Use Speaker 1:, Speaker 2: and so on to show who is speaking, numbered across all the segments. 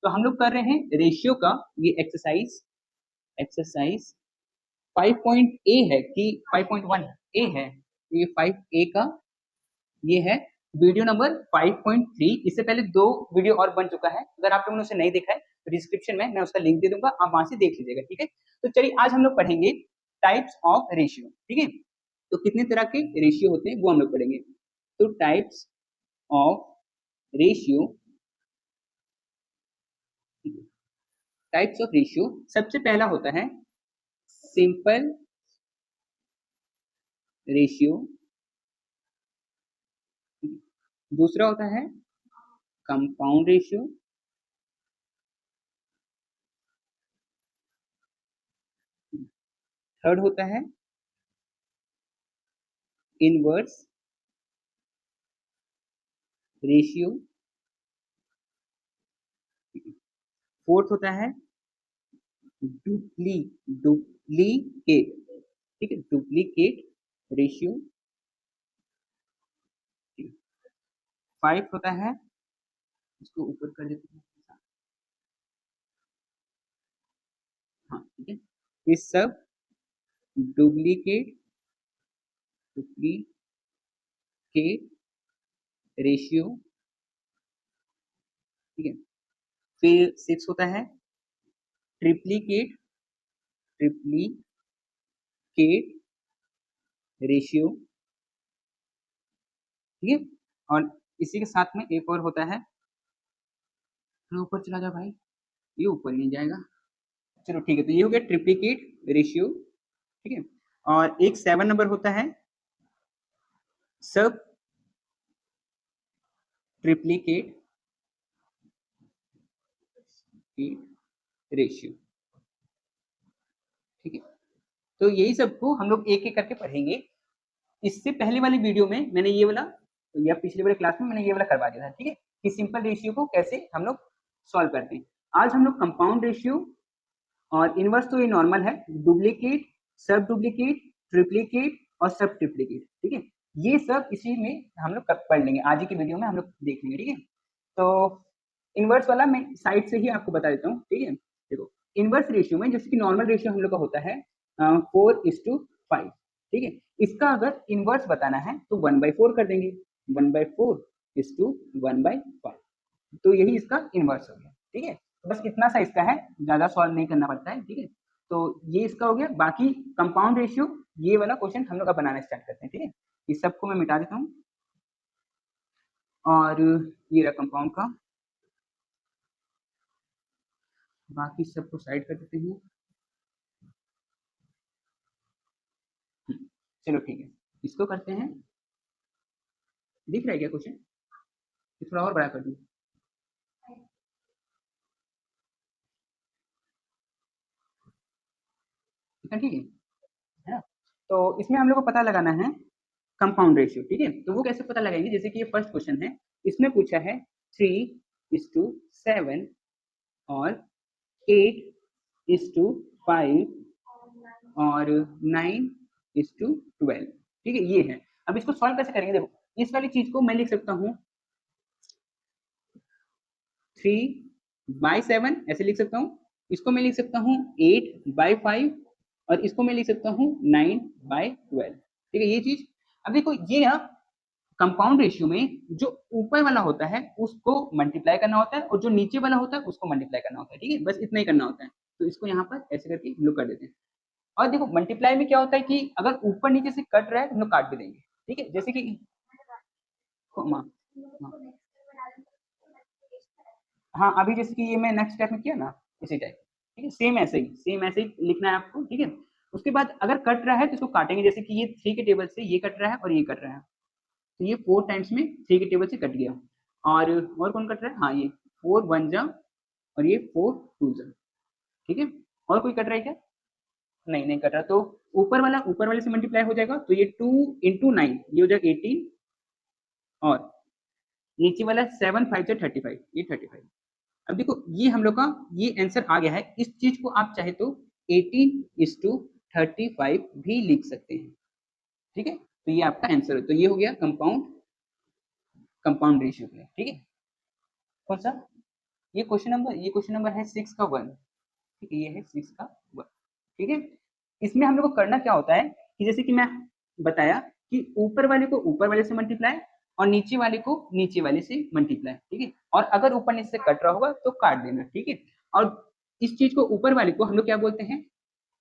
Speaker 1: तो हम लोग कर रहे हैं रेशियो का ये एक्सरसाइज 5.A है कि 5.1 ए है, तो ये 5A का ये है वीडियो नंबर 5.3। इससे पहले 2 वीडियो और बन चुका है, अगर आप लोगों ने उसे नहीं देखा है तो डिस्क्रिप्शन में मैं उसका लिंक दे दूंगा, आप वहां से देख लीजिएगा, ठीक है। तो चलिए आज हम लोग पढ़ेंगे टाइप्स ऑफ रेशियो, ठीक है। तो कितने तरह के रेशियो होते हैं वो हम लोग पढ़ेंगे। तो types of ratio, types of ratio सबसे पहला होता है सिंपल रेशियो, दूसरा होता है कंपाउंड रेशियो, थर्ड होता है इनवर्स रेशियो, फोर्थ होता है डुप्लीकेट, ठीक है, डुप्लीकेट रेशियो, फाइव होता है, इसको ऊपर कर देते हैं, हाँ ठीक है, ये सब डुप्लीकेट रेशियो, ठीक है। फिर सिक्स होता है ट्रिप्लीकेट रेशियो, ठीक है। और इसी के साथ में एक और होता है, ऊपर चला जा भाई, ये ऊपर नहीं जाएगा, चलो ठीक है, तो ये हो गया ट्रिप्लीकेट रेशियो, ठीक है। और एक 7 नंबर होता है सब ट्रिप्लीकेट रेशियो, ठीक है। तो यही सबको हम लोग एक एक करके पढ़ेंगे। इससे पहले वाली वीडियो में मैंने ये वाला, या पिछले वाले क्लास में मैंने ये वाला करवा दिया था, ठीक है, कि सिंपल रेशियो को कैसे हम लोग सॉल्व करते हैं। आज हम लोग कंपाउंड रेशियो और इनवर्स तो ये नॉर्मल है, डुप्लीकेट, सब डुप्लीकेट, ट्रिप्लीकेट और सब ट्रिप्लीकेट, ठीक है, ये सब इसी में हम लोग पढ़ लेंगे, आज ही की वीडियो में हम लोग देख लेंगे, ठीक है। तो इनवर्स वाला मैं साइड से ही आपको बता देता हूँ, ठीक है। देखो इनवर्स रेशियो में जैसे कि नॉर्मल रेशियो हम लोग का होता है 4:5, ठीक है। इसका अगर इनवर्स बताना है तो 1/4 कर देंगे, 1/4:1/5, तो यही इसका इनवर्स हो गया, ठीक है। बस इतना सा इसका है, ज्यादा सॉल्व नहीं करना पड़ता है, ठीक है। तो ये इसका हो गया। बाकी कंपाउंड रेशियो ये वाला क्वेश्चन हम लोग अब बनाना स्टार्ट करते हैं, ठीक है। इस सबको मैं मिटा देता हूँ और ये रहा कंपाउंड का, बाकी सबको साइड कर देते हैं। चलो ठीक है, इसको करते हैं। दिख रहा है क्या क्वेश्चन? थोड़ा और बड़ा कर दूं, ठीक है ना। तो इसमें हम लोग को पता लगाना है कंपाउंड रेशियो, ठीक है। तो वो कैसे पता लगाएंगे, जैसे कि ये फर्स्ट क्वेश्चन है, इसमें पूछा है 3:7 और 8:5 और 9:12, ठीक है, ये है। अब इसको सॉल्व कैसे करेंगे, देखो इस वाली चीज को मैं लिख सकता हूँ 3/7 ऐसे लिख सकता हूँ, इसको मैं लिख सकता हूँ 8/5 और इसको मैं लिख सकता हूँ 9/12, ठीक है, ये चीज। अब देखो ये ना कंपाउंड रेशियो में जो ऊपर वाला होता है उसको मल्टीप्लाई करना होता है और जो नीचे वाला होता है उसको मल्टीप्लाई करना होता है, ठीक है, बस इतना ही करना होता है। तो इसको यहाँ पर ऐसे करके हम लोग कर देते हैं। और देखो मल्टीप्लाई में क्या होता है कि अगर ऊपर नीचे से कट रहा है तो हम लोग काट भी देंगे, ठीक है, जैसे कि हाँ अभी जैसे कि ये मैं नेक्स्ट स्टेप में किया ना, इसी टाइप, ठीक है, सेम ऐसे ही लिखना है आपको, ठीक है। उसके बाद अगर कट रहा है तो इसको काटेंगे, जैसे कि ये 3 के टेबल से ये कट रहा है और ये कट रहा है, तो ये 4 टाइम्स में 3 के टेबल से कट गया। और कौन कट रहा है, हाँ ये 4 1 जा और ये 4 2 जा, ठीक है। और कोई कट रहा है क्या? नहीं कट रहा, तो ऊपर वाले से मल्टीप्लाई हो जाएगा, तो ये 2 × 9 ये हो जाएगा 18 और नीचे वाला 7 5 से 35, ये 35। अब देखो ये हम लोग का ये आंसर आ गया है। इस चीज को आप चाहे तो 18:35 भी लिख सकते हैं, ठीक है। तो ये आपका आंसर है। तो ये हो गया कंपाउंड रेशियो के लिए, ठीक है। कौन सा? ये क्वेश्चन नंबर है 6 का 1, ठीक है, ये है 6 का 1, ठीक है। इसमें हम लोग को करना क्या होता है कि जैसे कि मैं बताया कि ऊपर वाले को ऊपर वाले से मल्टीप्लाई और नीचे वाले को नीचे वाले से मल्टीप्लाई, ठीक है। और अगर ऊपर नीचे से कट रहा होगा तो काट देना, ठीक है। और इस चीज को ऊपर वाले को हम लोग क्या बोलते हैं,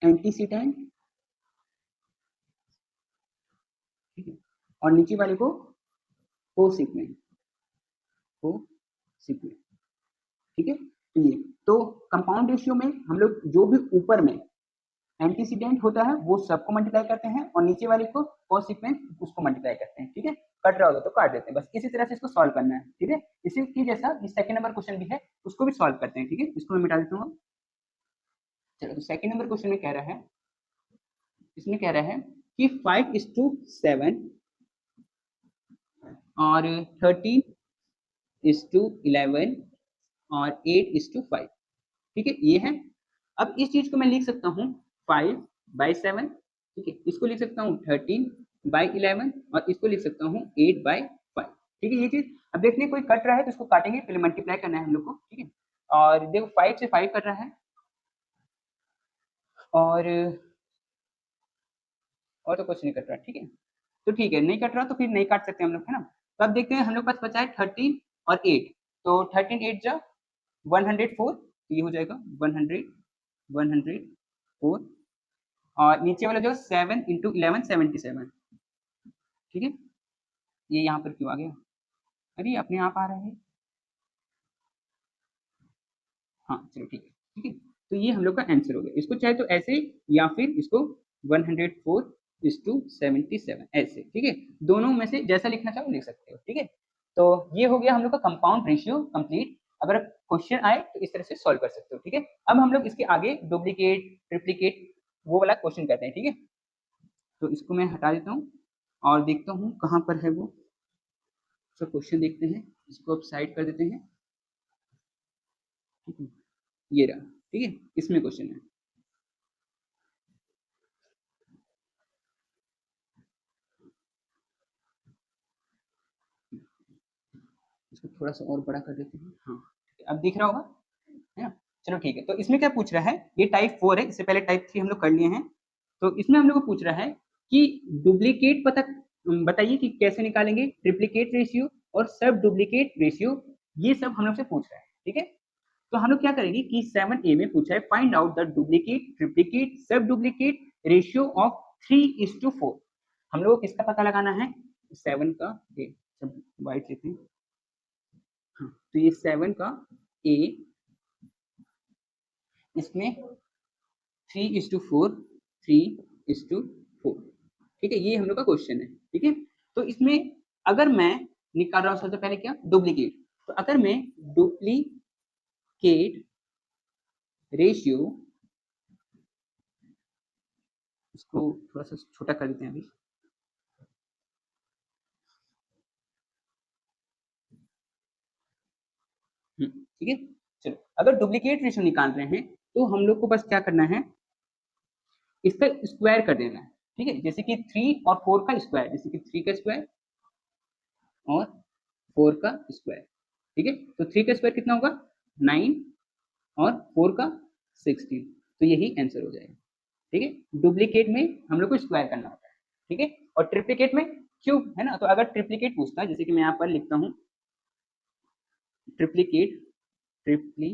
Speaker 1: एंटीसीडेंट, ठीक है, और नीचे वाले को कोसिक्वेंट, कोसिक्वेंट, ठीक है। तो ये तो कंपाउंड रेशियो में हम लोग जो भी ऊपर में एंटीसीडेंट होता है वो सबको मल्टीप्लाई करते हैं और नीचे वाले को कोसिक्वेंट उसको मल्टीप्लाई करते हैं, ठीक है। कट रहा होगा तो काट देते हैं, बस इसी तरह से इसको सॉल्व करना है, ठीक है। इसी की जैसा सेकंड नंबर क्वेश्चन भी है उसको भी सॉल्व करते हैं, ठीक है। इसको मैं मिटा देता हूँ। चलो, तो सेकंड नंबर क्वेश्चन में कह रहा है, इसमें कह रहा है कि 5:7 और 13:11 और 8:5, ठीक है, ये है। अब इस चीज को मैं लिख सकता हूँ 5/7, ठीक है, इसको लिख सकता हूँ 13/11 और इसको लिख सकता हूँ 8/5, ठीक है। ये चीज अब देखने कोई कट रहा है तो इसको काटेंगे, पहले मल्टीप्लाई करना है हम लोग को, ठीक है। और देखो 5 से 5 कट रहा है और तो कुछ नहीं कट रहा, ठीक है। तो ठीक है, नहीं कट रहा तो फिर नहीं काट सकते हम लोग, है ना। तो अब देखते हैं हम लोग पास बचा है 13 और 8, तो 13 8 जा 104, तो ये हो जाएगा 104, और नीचे वाला जो 7 इंटू 11 77, ठीक है। ये यहाँ पर क्यों आ गया, अरे अपने आप आ रहा है, हाँ चलो ठीक है, ठीक है। तो ये हम लोग का आंसर हो गया। इसको चाहे तो ऐसे या फिर इसको 104:77 ऐसे, ठीक है। दोनों में से जैसा लिखना चाहो लिख सकते हो, ठीक है। तो ये हो गया हम लोग का कंपाउंड रेशियो कंप्लीट। अगर क्वेश्चन आए तो इस तरह से सॉल्व कर सकते हो, ठीक है। अब हम लोग इसके आगे डुप्लीकेट, ट्रिप्लीकेट वो वाला क्वेश्चन करते हैं, ठीक है। तो इसको मैं हटा देता हूँ और देखता हूँ कहाँ पर है वो, तो क्वेश्चन देखते हैं, इसको अब साइड कर देते हैं, ठीक है। ये रहा, ठीक है, इसमें क्वेश्चन है। इसको थोड़ा सा और बड़ा कर देते हैं, हाँ अब दिख रहा होगा, है ना। चलो ठीक है, तो इसमें क्या पूछ रहा है, ये टाइप 4 है, इससे पहले टाइप 3 हम लोग कर लिए हैं। तो इसमें हम लोग को पूछ रहा है कि डुप्लीकेट पता बताइए कि कैसे निकालेंगे, ट्रिप्लीकेट रेशियो और सब डुप्लीकेट रेशियो, ये सब हम लोग से पूछ रहा है, ठीक है। तो हम लोग क्या करेंगे कि 7A में पूछा है find out the duplicate, triplicate, सब डुप्लीकेट रेशियो ऑफ 3:4। हम लोग को किसका पता लगाना है, 7 का, सब वाइट लेते हैं, हाँ, तो ये 7 का ए, इसमें 3:4, 3:4, ठीक है। ये हम लोग का क्वेश्चन है, ठीक है। तो इसमें अगर मैं निकाल रहा हूँ सबसे पहले क्या, डुप्लीकेट, तो अगर मैं डुप्लीकेट रेशियो, इसको थोड़ा सा छोटा कर देते हैं अभी, ठीक है। चलो, अगर डुप्लीकेट रेशियो निकाल रहे हैं तो हम लोग को बस क्या करना है, इसका स्क्वायर कर देना है, ठीक है। जैसे कि 3 और 4 का स्क्वायर, जैसे कि 3 का स्क्वायर और 4 का स्क्वायर, ठीक है। तो 3 का स्क्वायर कितना होगा, 9, और 4 का 16, तो यही आंसर हो जाएगा, ठीक है। डुप्लीकेट में हम लोग को स्क्वायर करना होता है, ठीक है। और ट्रिप्लीकेट में क्यूब, है ना। तो अगर ट्रिप्लीकेट पूछता है, जैसे कि मैं यहाँ पर लिखता हूँ ट्रिप्लीकेट, ट्रिपली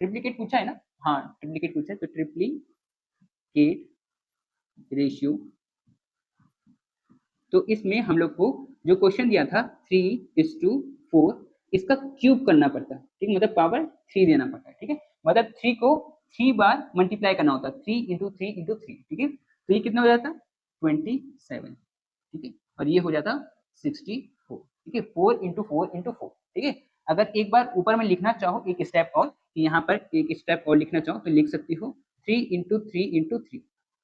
Speaker 1: ट्रिप्लीकेट पूछा है ना, हाँ ट्रिप्लीकेट पूछा है, तो ट्रिप्लीकेट रेशियो, तो इसमें हम लोग को जो क्वेश्चन दिया था 3:4, इसका क्यूब करना पड़ता है, ठीक, मतलब पावर 3 देना पड़ता है, ठीक है। मतलब 3 को 3 बार मल्टीप्लाई करना होता है, 3 × 3 × 3, ठीक है। तो ये कितना हो जाता, 27, ठीक है। और ये हो जाता 64, ठीक है। 4 × 4 × 4, ठीक है। अगर एक बार ऊपर में लिखना चाहो एक स्टेप और, यहाँ पर एक स्टेप और लिखना चाहो तो लिख सकती हो 3 × 3 × 3,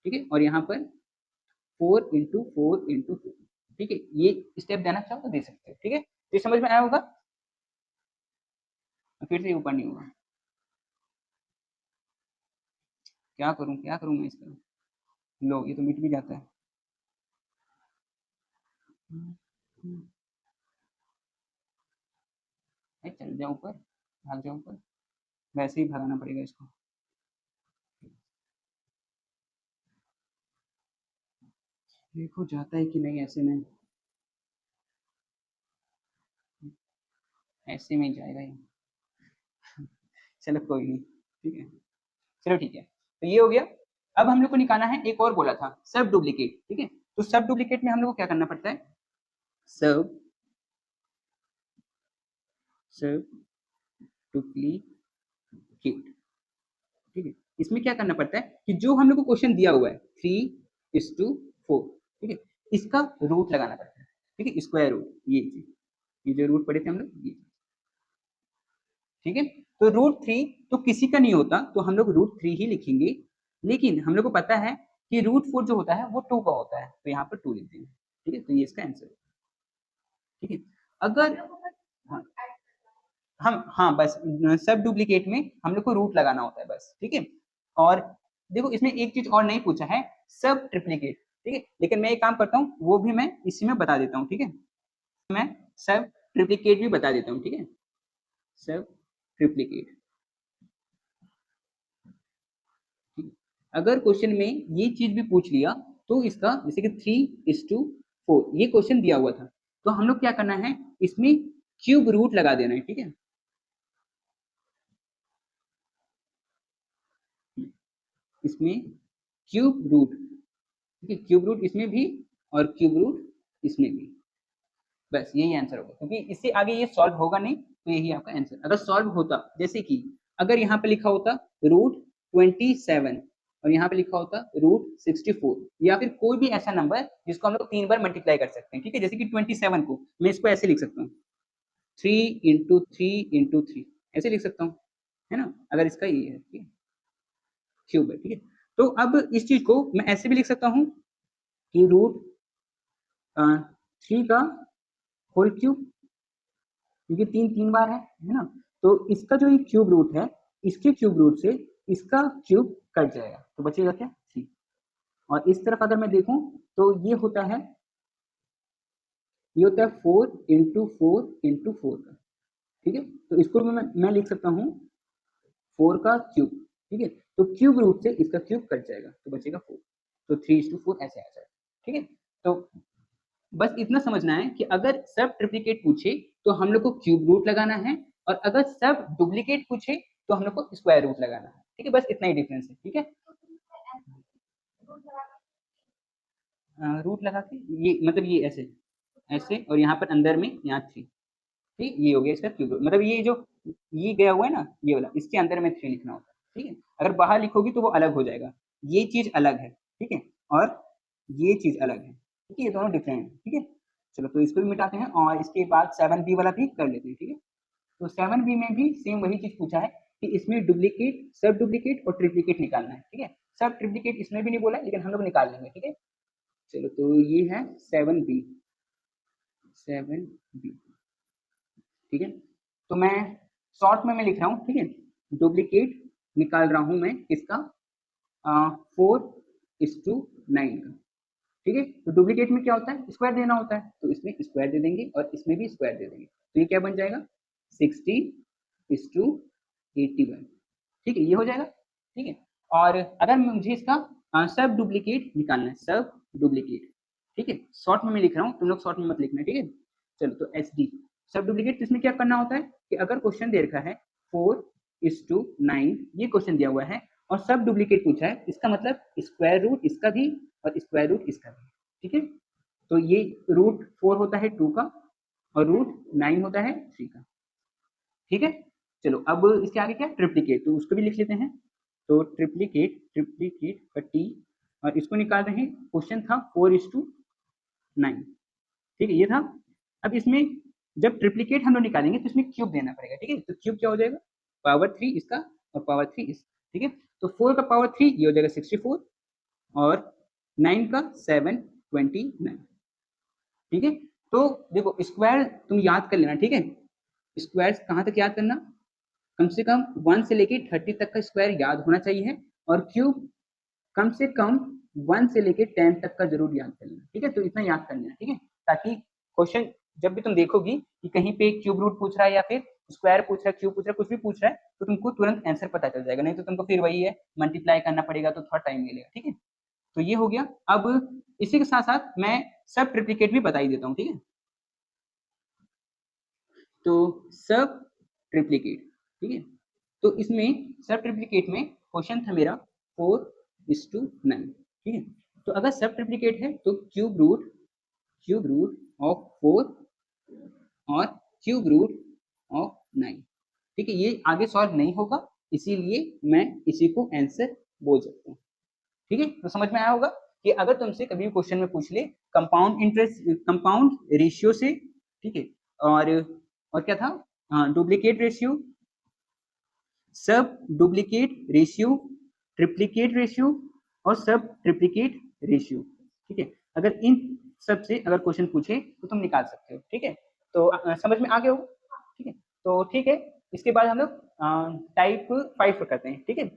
Speaker 1: ठीक है। और यहाँ पर 4 × 4 × 4, ठीक है। ये स्टेप देना चाहो तो दे सकते हो, ठीक है। तो ये समझ में आया होगा, फिर से ऊपर नहीं होगा, क्या करूँ मैं इसका, लो ये तो मिट भी जाता है, चल जाओ ऊपर, भाग जाओ ऊपर, वैसे ही भगाना पड़ेगा इसको। देखो जाता है कि नहीं, ऐसे में, ऐसे में ही जाएगा ये। चलो कोई नहीं, ठीक है, चलो ठीक है, तो ये हो गया। अब हम लोग को निकालना है, एक और बोला था सब डुप्लीकेट, ठीक है। तो सब डुप्लीकेट में हम लोग को क्या करना पड़ता है, सब सब डुप्लीकेट, ठीक है। इसमें क्या करना पड़ता है कि जो हम लोग को क्वेश्चन दिया हुआ है 3:4, ठीक है, इसका रूट लगाना पड़ता है, ठीक है, स्क्वायर रूट, ये जो रूट पढ़े थे हम लोग, ये, ठीक है। तो √3 तो किसी का नहीं होता, तो हम लोग √3 ही लिखेंगे, लेकिन हम लोग को पता है कि √4 जो होता है वो 2 का होता है, तो यहाँ पर 2 लिख देंगे, ठीक है। तो ये इसका आंसर है, ठीक है। अगर हाँ, हम हाँ बस सब डुप्लीकेट में हम लोग को रूट लगाना होता है बस, ठीक है। और देखो इसमें एक चीज और नहीं पूछा है, सब ट्रिप्लीकेट, ठीक है, लेकिन मैं एक काम करता हूँ, वो भी मैं इसी में बता देता हूँ, ठीक है। मैं सब ट्रिप्लीकेट भी बता देता हूँ, ठीक है, सब ट्रिप्लीकेट। अगर क्वेश्चन में ये चीज भी पूछ लिया, तो इसका जैसे कि 3:4 ये क्वेश्चन दिया हुआ था, तो हम लोग क्या करना है, इसमें क्यूब रूट लगा देना है, ठीक है। इसमें क्यूब रूट, ठीक है, क्यूब रूट इसमें भी और क्यूब रूट इसमें भी, बस यही आंसर होगा, क्योंकि इससे आगे ये सॉल्व होगा नहीं, तो यही आपका आंसर। अगर सॉल्व होता, जैसे कि अगर यहाँ पे लिखा होता √27 और यहाँ पे लिखा होता √64, या फिर कोई भी ऐसा नंबर जिसको हम लोग 3 बार मल्टीप्लाई कर सकते हैं, ठीक है, जैसे कि 27 को मैं इसको ऐसे लिख सकता हूँ, 3 × 3 × 3 ऐसे लिख सकता हूँ, है ना, अगर इसका ये है, ठीक है, क्यूब है, ठीक है। तो अब इस चीज को मैं ऐसे भी लिख सकता हूँ कि √3 का होल क्यूब, क्योंकि 3 बार है ना, तो इसका जो ये क्यूब रूट है, इसके क्यूब रूट से इसका क्यूब कट जाएगा, तो बचेगा क्या 3। और इस तरफ अगर मैं देखूं, तो ये होता है 4 × 4 × 4 का, ठीक है। तो इसको मैं लिख सकता हूँ 4 का क्यूब, ठीक है। तो क्यूब रूट से इसका क्यूब कट जाएगा, तो बचेगा 4, तो 3:4 ऐसे आ जाएगा, ठीक है। तो बस इतना समझना है कि अगर सब ट्रिप्लीकेट पूछे तो हम लोग को क्यूब रूट लगाना है, और अगर सब डुप्लीकेट पूछे तो हम लोग को स्क्वायर रूट लगाना है, ठीक है, बस इतना ही डिफरेंस है, ठीक है। रूट लगा के ये मतलब ये ऐसे ऐसे, और यहाँ पर अंदर में यहाँ 3, ठीक, ये हो गया इसका क्यूब रूट, मतलब ये जो ये गया हुआ है ना ये वाला, इसके अंदर में 3 लिखना होता है, ठीक है। अगर बाहर लिखोगी तो वो अलग हो जाएगा, ये चीज अलग है, ठीक है, और ये चीज अलग है, ठीक है, ये दोनों डिफरेंट है, ठीक है। चलो तो इसको भी मिटाते हैं, और इसके बाद 7B वाला भी कर लेते हैं, ठीक है। तो 7B में भी सेम वही चीज पूछा है कि इसमें डुप्लीकेट, सब डुप्लीकेट और ट्रिप्लीकेट निकालना है, ठीक है। सब ट्रिप्लीकेट इसमें भी नहीं बोला है, लेकिन हम लोग निकाल लेंगे, ठीक है। चलो तो ये है 7B, 7B, ठीक है। तो मैं शॉर्ट में मैं लिख रहा हूँ, ठीक है, डुप्लीकेट निकाल रहा हूँ मैं इसका 4:9 का, ठीक है। तो डुप्लीकेट में क्या होता है, स्क्वायर देना होता है, तो इसमें स्क्वायर दे देंगे और इसमें भी स्क्वायर दे देंगे, तो ये क्या बन जाएगा 60:81, ठीक है, ये हो जाएगा, ठीक है। और अगर मुझे इसका सब डुप्लीकेट निकालना है, सब डुप्लीकेट, ठीक है, शॉर्ट में मैं लिख रहा हूँ, तुम लोग शॉर्ट में मत लिखना, ठीक है। चलो तो SD सब डुप्लीकेट, इसमें क्या करना होता है कि अगर क्वेश्चन दे रखा है 4:9, ये क्वेश्चन दिया हुआ है और सब डुप्लीकेट पूछा है, इसका मतलब स्क्वायर रूट इसका भी और स्क्वायर रूट इसका भी, ठीक है। तो ये √4 होता है 2 का और √9 होता है 3 का, ठीक है। चलो अब इसके आगे क्या ट्रिप्लीकेट, तो उसको भी लिख लेते हैं। तो ट्रिप्लीकेट, ट्रिप्लीकेट का T, और इसको निकाल रहे हैं, क्वेश्चन था 4:9, ठीक है, ये था। अब इसमें जब ट्रिप्लीकेट हम लोग निकालेंगे तो इसमें क्यूब देना पड़ेगा, ठीक है। तो क्यूब क्या हो जाएगा, पावर 3 इसका और पावर 3 इसका, ठीक है। तो 4 का पावर 3 ये हो जाएगा 64, और 9 का 729, ठीक है। तो देखो स्क्वायर तुम याद कर लेना, ठीक है, स्क्वायर कहाँ तक याद करना, कम से कम 1 से लेके 30 तक का स्क्वायर याद होना चाहिए, और क्यूब कम से कम 1 से लेके 10 तक का जरूर याद कर लेना, ठीक है। तो इतना याद कर लेना, ठीक है, ताकि क्वेश्चन जब भी तुम देखोगी कि कहीं पे क्यूब रूट पूछ रहा है या फिर स्क्वायर पूछ रहा है, क्यूब पूछ रहा है, कुछ भी पूछ रहा है तो तुमको तुरंत आंसर पता चल जाएगा, नहीं तो तुमको फिर वही है मल्टीप्लाई करना पड़ेगा तो थोड़ा टाइम मिलेगा। ठीक है, तो ये हो गया। अब इसी के साथ साथ मैं सब ट्रिप्लिकेट भी बता ही देता हूँ। ठीक है, तो सब ट्रिप्लिकेट, ठीक है, तो इसमें सब ट्रिप्लिकेट में क्वेश्चन था मेरा 4:9। ठीक है, तो अगर सब ट्रिप्लिकेट है तो क्यूब रूट ऑफ 4 और क्यूब रूट ऑफ 9। ठीक है, ये आगे सॉल्व नहीं होगा, इसीलिए मैं इसी को आंसर बोल सकता हूँ। ठीक है, तो समझ में आया होगा कि अगर तुमसे कभी भी क्वेश्चन में पूछ ले कंपाउंड इंटरेस्ट, कंपाउंड रेशियो से, ठीक है, और क्या था, डुप्लीकेट रेशियो, सब डुप्लीकेट रेशियो, ट्रिप्लीकेट रेशियो और सब ट्रिप्लीकेट रेशियो। ठीक है, अगर इन सब से अगर क्वेश्चन पूछे तो तुम निकाल सकते हो। ठीक है, तो समझ में आ गया होगा। ठीक है, तो ठीक है, इसके बाद हम लोग टाइप 5 करते हैं। ठीक है,